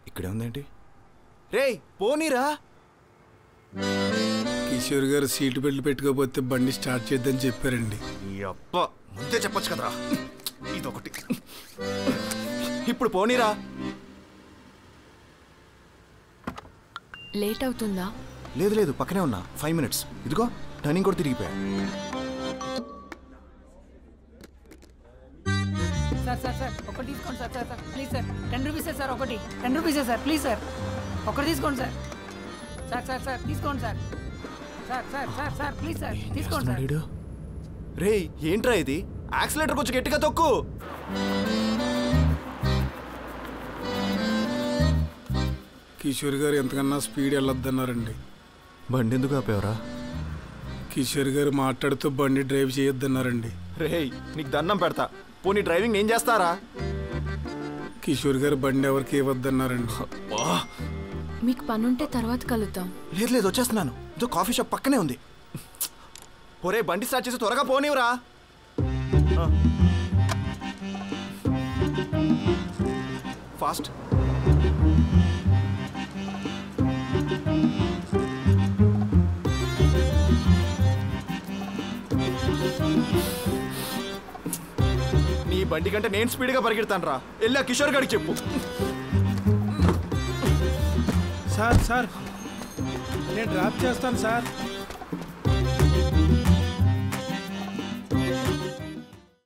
ఇక్కడే ఉందేంటి? రేయ్ పోనీరా. కిషోర్ గారు సీటు బెల్ట్ పెట్టుకోకపోతే బండి స్టార్ట్ చేద్దని చెప్పారండి. అప్ప ముందే చెప్పొచ్చు కదరా. ఇదొకటి. ఇప్పుడు పోనీరా. లేట్ అవుతుందా? లేదు లేదు, పక్కనే ఉన్నా. 5 minutes. ఇదిగో టర్నింగ్ కూడా తిరిగిపోయా. సార్ సార్ సార్ ఒకటి తీసుకోండి sir. Sir sir please sir 10 రూపీసే సార్. ఒకటి 10 రూపీసే సార్. ప్లీజ్ సార్ ఒకటి తీసుకోండి సార్. సార్ సార్ సార్ తీసుకోండి sir. Sir sir sir sir please sir తీసుకోండి సార్. రేయ్ ఏంట్రా ఇది? యాక్సిలేటర్ కొంచెం గట్టిగా తొక్కు. కిషోర్ గారు ఎంతకన్నా స్పీడ్ వెళ్ళొద్దన్నారండి. బండి ఎందుకు ఆపేవరా? కిషోర్ గారు మాట్లాడుతూ బండి డ్రైవ్ చేయొద్దన్నారండి. రేయ్ నీకు దండం పెడతా, పోనీ డ్రైవింగ్ ఏం చేస్తారా? కిషోర్ గారు బండి ఎవరికి ఇవ్వద్దన్నారండి. మీకు పనుంటే తర్వాత కలుద్దాం. లేదు లేదు వచ్చేస్తున్నాను. ఇదో కాఫీ షాప్ పక్కనే ఉంది. ఒరే బండి స్టార్ట్ చేసి త్వరగా పోనీవరా. ఫాస్ట్. నీ బండి కంటే నేను స్పీడ్గా పరిగెడతాను రా. వెళ్ళా కిషోర్ గారికి చెప్పు. సార్ సార్ నేను డ్రాప్ చేస్తాను సార్.